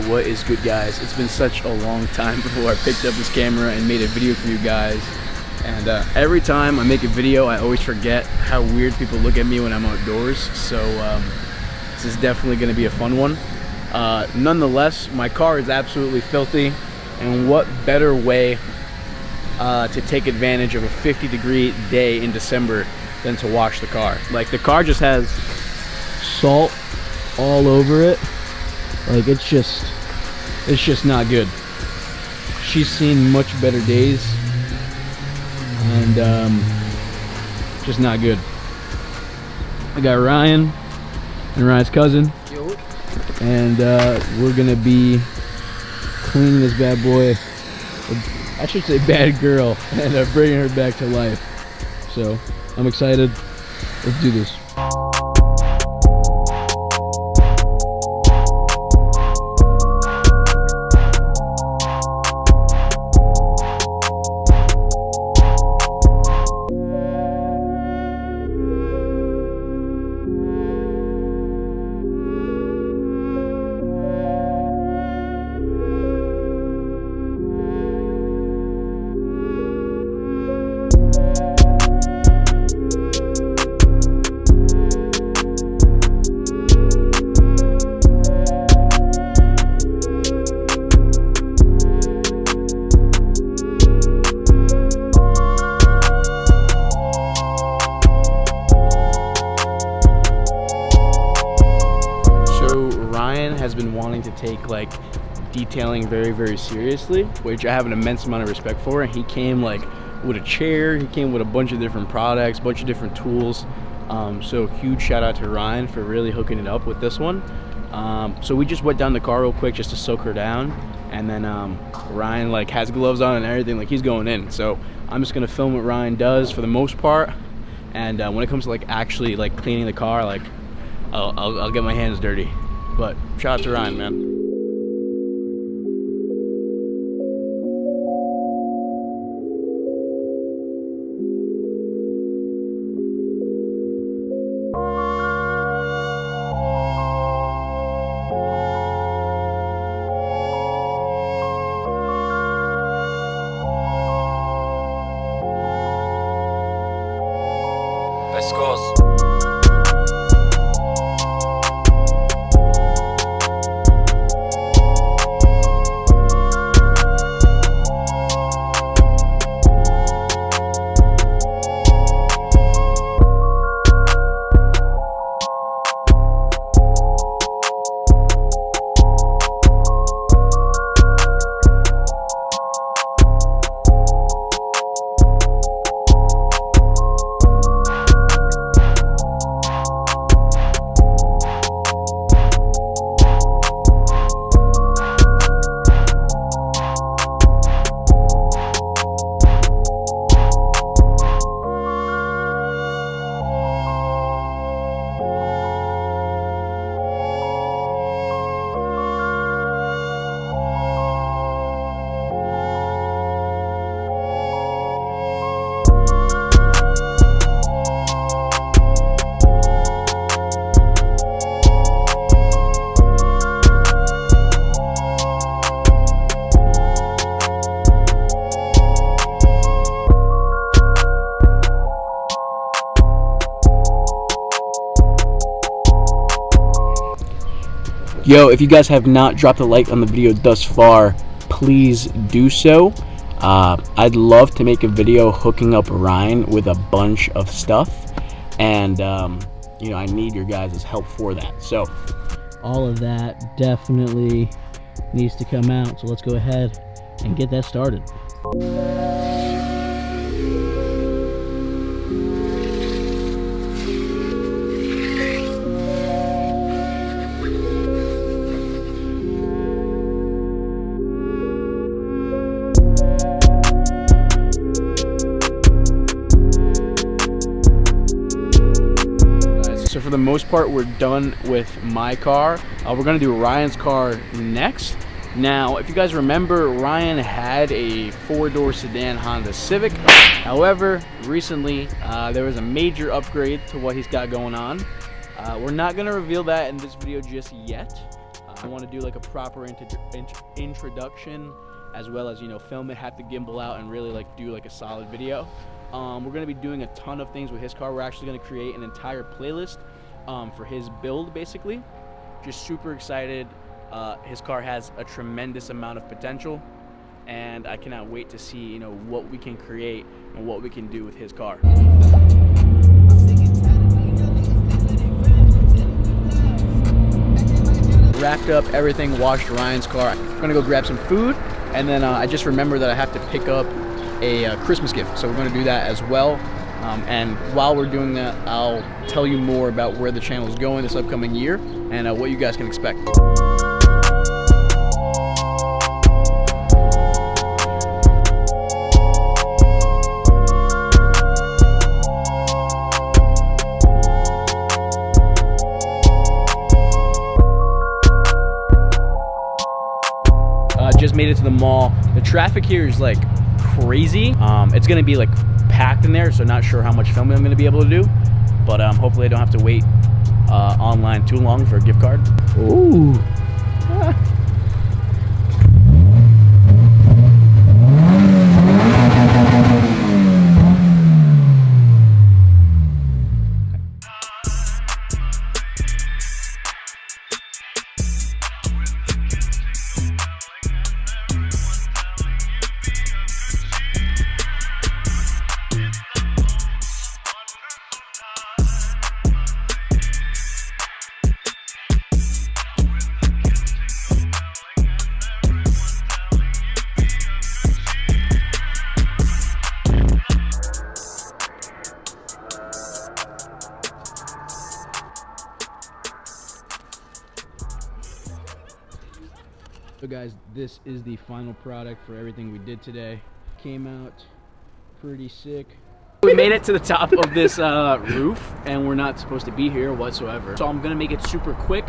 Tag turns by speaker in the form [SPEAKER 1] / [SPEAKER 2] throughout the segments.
[SPEAKER 1] What is good, guys? It's been such a long time before I picked up this camera and made a video for you guys. And every time I make a video, I always forget how weird people look at me when I'm outdoors. So this is definitely going to be a fun one. Nonetheless, my car is absolutely filthy. And what better way to take advantage of a 50-degree day in December than to wash the car. Like, the car just has salt all over it. Like, it's just not good. She's seen much better days, and just not good. I got Ryan and Ryan's cousin.
[SPEAKER 2] Yo.
[SPEAKER 1] And we're gonna be cleaning this bad boy, I should say bad girl, and bringing her back to life. So I'm excited. Let's do this. Has been wanting to take like detailing very seriously, which I have an immense amount of respect for. And he came like with a chair, he came with a bunch of different products, a bunch of different tools. So huge shout out to Ryan for really hooking it up with this one. So we just went down the car real quick just to soak her down, and then Ryan like has gloves on and everything, like he's going in. So I'm just gonna film what Ryan does for the most part, and when it comes to like actually like cleaning the car, like I'll get my hands dirty. But shout out to Ryan, man.
[SPEAKER 3] Let's go.
[SPEAKER 1] Yo, if you guys have not dropped a like on the video thus far, please do so. I'd love to make a video hooking up Ryan with a bunch of stuff, and you know, I need your guys' help for that. So all of that definitely needs to come out, so let's go ahead and get that started. So for the most part, we're done with my car. We're gonna do Ryan's car next. Now, if you guys remember, Ryan had a 4-door sedan Honda Civic. However, recently there was a major upgrade to what he's got going on. We're not gonna reveal that in this video just yet. I want to do like a proper introduction, as well as, you know, film it, have the gimbal out, and really like do like a solid video. We're going to be doing a ton of things with his car. We're actually going to create an entire playlist for his build, basically. Just super excited. His car has a tremendous amount of potential, and I cannot wait to see, you know, what we can create and what we can do with his car. Wrapped up everything, washed Ryan's car. I'm gonna go grab some food, and then I just remember that I have to pick up a Christmas gift, so we're gonna do that as well. And while we're doing that, I'll tell you more about where the channel is going this upcoming year and what you guys can expect. Just made it to the mall. The traffic here is like crazy. It's gonna be like packed in there, so not sure how much filming I'm gonna be able to do, but hopefully I don't have to wait online too long for a gift card. Ooh. So guys, this is the final product for everything we did today. Came out pretty sick. We made it to the top of this roof, and we're not supposed to be here whatsoever. So I'm gonna make it super quick,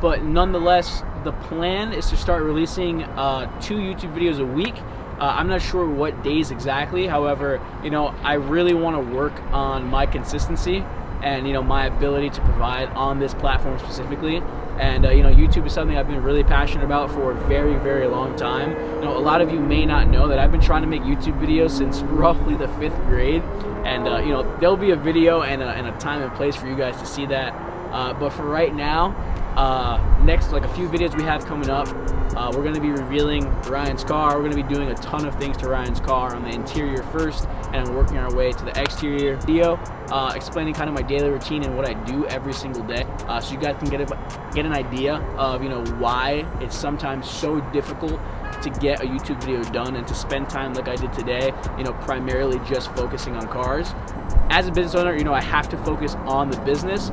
[SPEAKER 1] but nonetheless, the plan is to start releasing 2 YouTube videos a week. I'm not sure what days exactly. However, you know, I really want to work on my consistency and, you know, my ability to provide on this platform specifically. And you know, YouTube is something I've been really passionate about for a very, very long time. You know, a lot of you may not know that I've been trying to make YouTube videos since roughly the 5th grade. And you know, there'll be a video and a time and place for you guys to see that. But for right now, next, like a few videos we have coming up, we're going to be revealing Ryan's car. We're going to be doing a ton of things to Ryan's car on the interior first, and working our way to the exterior video, explaining kind of my daily routine and what I do every single day, so you guys can get an idea of, you know, why it's sometimes so difficult to get a YouTube video done and to spend time like I did today, you know, primarily just focusing on cars. As a business owner, you know, I have to focus on the business,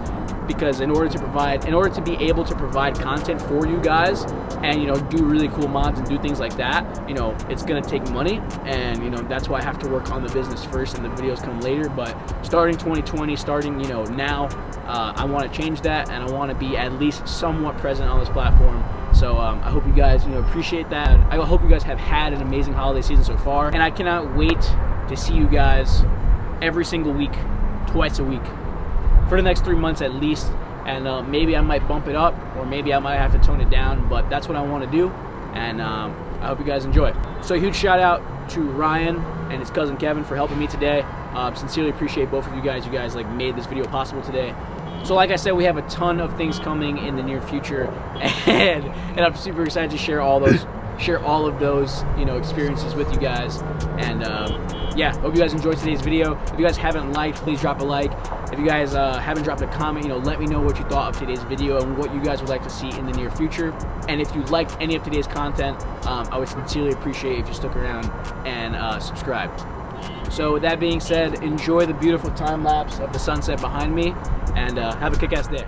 [SPEAKER 1] because in order to be able to provide content for you guys and, you know, do really cool mods and do things like that, you know, it's gonna take money, and, you know, that's why I have to work on the business first and the videos come later. But starting 2020, you know, now, I want to change that, and I want to be at least somewhat present on this platform. So I hope you guys, you know, appreciate that. I hope you guys have had an amazing holiday season so far, and I cannot wait to see you guys every single week, twice a week, for the next 3 months at least. And maybe I might bump it up, or maybe I might have to tone it down, but that's what I want to do. And I hope you guys enjoy. So a huge shout out to Ryan and his cousin Kevin for helping me today. Sincerely appreciate both of you guys. You guys like made this video possible today. So like I said, we have a ton of things coming in the near future, and I'm super excited to share all of those, you know, experiences with you guys. And yeah, hope you guys enjoyed today's video. If you guys haven't liked, please drop a like. If you guys haven't dropped a comment, you know, let me know what you thought of today's video and what you guys would like to see in the near future. And if you liked any of today's content, I would sincerely appreciate if you stuck around and subscribed. So with that being said, enjoy the beautiful time lapse of the sunset behind me, and have a kick-ass day.